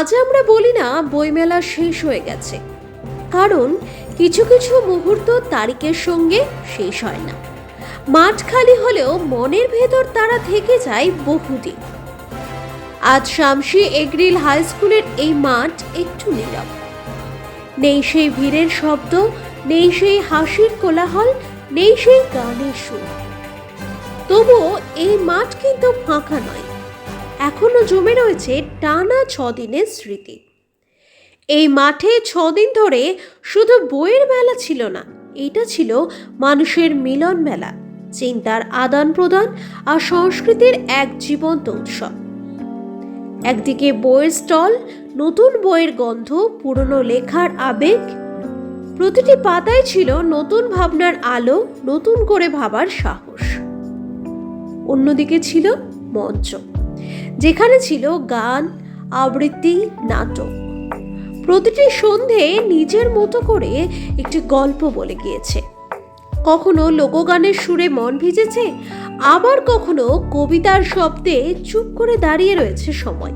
আজ আমরা বলি না বইমেলা শেষ হয়ে গেছে, কারণ কিছু কিছু মুহূর্ত তারিখের সঙ্গে শেষ হয় না। মাঠ খালি হলেও মনের ভেতর তারা থেকে যায় বহুদিন। আজ শামসি এগ্রিল হাই স্কুলের এই মাঠ একটু নীরব। নেই সেই ভিড়ের শব্দ, নেই সেই হাসির কোলাহল, নেই সেই গানের সুর। তবুও এই মাঠ কিন্তু ফাঁকা নয়, এখনো জমে রয়েছে টানা 6 দিনের স্মৃতি। এই মাঠে 6 দিন ধরে শুধু বইয়ের মেলা ছিল না, এটা ছিল মানুষের মিলন মেলা, চিন্তার আদান প্রদান আর সংস্কৃতির এক জীবন্ত উৎসব। একদিকে বইয়ের স্টল, নতুন বইয়ের গন্ধ, পুরনো লেখার আবেগ, প্রতিটি পাতায় ছিল নতুন ভাবনার আলো, নতুন করে ভাবার সাহস। অন্যদিকে ছিল মঞ্চ, যেখানে ছিল গান, আবৃত্তি, নাটক। প্রতিটি সন্ধে নিজের মতো করে একটি গল্প বলে গিয়েছে। কখনো লোকগানের সুরে মন ভিজেছে, আবার কখনো কবিতার শব্দে চুপ করে দাঁড়িয়ে রয়েছে সময়।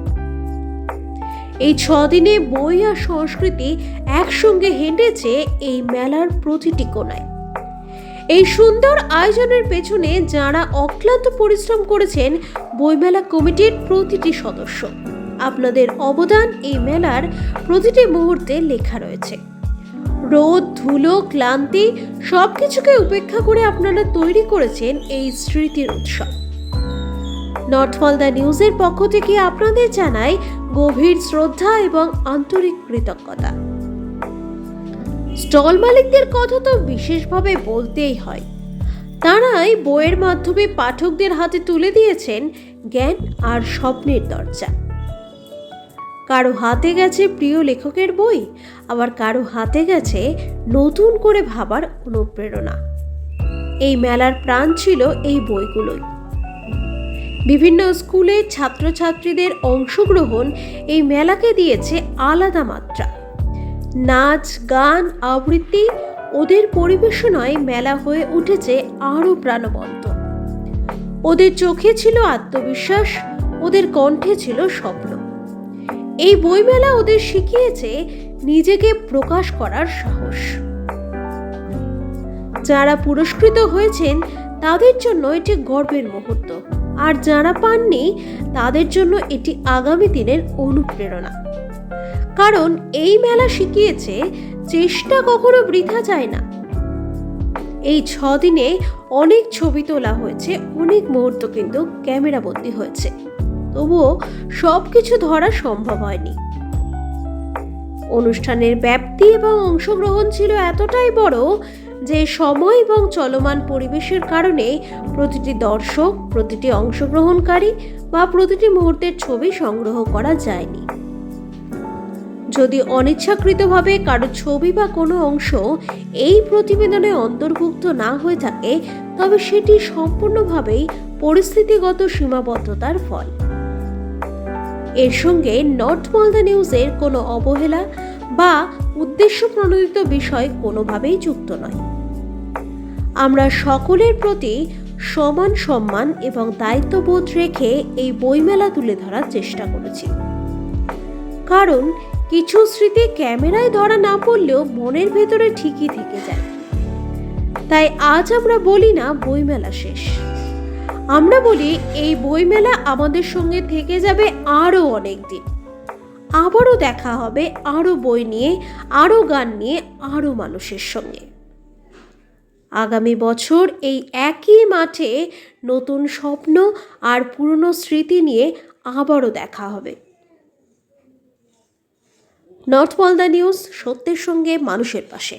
এই 6 দিনে বই আর সংস্কৃতি একসঙ্গে হেঁটেছে এই মেলার প্রতিটি কোণায়। এই সুন্দর আয়োজনের পেছনে যারা অক্লান্ত পরিশ্রম করেছেন বইমেলা কমিটির প্রতিটি সদস্য, আপনাদের অবদান এই মেলার প্রতিটি মুহূর্তে লেখা রয়েছে। রোদ, ধুলো, ক্লান্তি সবকিছুকে উপেক্ষা করে আপনারা তৈরি করেছেন এই স্মৃতির উৎসব। নর্থ মালদা নিউজের পক্ষ থেকে আপনাদের জানাই গভীর শ্রদ্ধা এবং আন্তরিক কৃতজ্ঞতা। স্টল মালিকদের কথা তো বিশেষভাবে বলতেই হয়। তারাই বইয়ের মাধ্যমে পাঠকদের হাতে তুলে দিয়েছেন জ্ঞান আর স্বপ্নের দরজা। কারো হাতে গেছে প্রিয় লেখকের বই, আবার কারো হাতে গেছে নতুন করে ভাবার অনুপ্রেরণা। এই মেলার প্রাণ ছিল এই বইগুলোই। বিভিন্ন স্কুলের ছাত্রছাত্রীদের অংশগ্রহণ এই মেলাকে দিয়েছে আলাদা মাত্রা। নাচ, গান, আবৃত্তি, ওদের পরিবেশনায় মেলা হয়ে উঠেছে আরো প্রাণবন্ত। ওদের চোখে ছিল আত্মবিশ্বাস, ওদের কণ্ঠে ছিল স্বপ্ন। এই বইমেলা ওদের শিখিয়েছে নিজেকে প্রকাশ করার সাহস। যারা পুরস্কৃত হয়েছেন তাদের জন্য এটি গর্বের মুহূর্ত, আর যারা পাননি তাদের জন্য এটি আগামী দিনের অনুপ্রেরণা। কারণ এই মেলা শিখিয়েছে চেষ্টা কখনো বৃথা যায় না। এই 6 দিনে অনেক ছবি তোলা হয়েছে, অনেক মুহূর্ত কিন্তু ক্যামেরাবন্দী হয়েছে, তবুও সবকিছু ধরা সম্ভব হয়নি। অনুষ্ঠানের ব্যাপ্তি এবং অংশগ্রহণ ছিল এতটাই বড় যে সময় এবং চলমান পরিবেশের কারণে প্রতিটি দর্শক, প্রতিটি অংশগ্রহণকারী বা প্রতিটি মুহূর্তের ছবি সংগ্রহ করা যায়নি। যদি অনিচ্ছাকৃতভাবে কারো ছবি বা কোনো অংশ এই প্রতিবেদনে অন্তর্ভুক্ত না হয়ে থাকে, তবে সেটি সম্পূর্ণভাবেই পরিস্থিতিগত সীমাবদ্ধতার ফল। এর সঙ্গে নর্থ মালদা নিউজের কোনো অবহেলা বা উদ্দেশ্য প্রণোদিত বিষয় কোনোভাবেই যুক্ত নয়। আমরা সকলের প্রতি সমান সম্মান এবং দায়িত্ববোধ রেখে এই বইমেলা তুলে ধরার চেষ্টা করেছি। কারণ কিছু স্মৃতি ক্যামেরায় ধরা না পড়লেও মনের ভেতরে ঠিকই থেকে যায়। তাই আজ আমরা বলি না বইমেলা শেষ, আমরা বলি এই বইমেলা আমাদের সঙ্গে থেকে যাবে আরো অনেক দিন। আবারও দেখা হবে আরো বই নিয়ে, আরো গান নিয়ে, আরো মানুষের সঙ্গে। আগামী বছর এই একই মাঠে নতুন স্বপ্ন আর পুরনো স্মৃতি নিয়ে আবারও দেখা হবে। নর্থ মালদা নিউজ, সত্যের সঙ্গে মানুষের পাশে।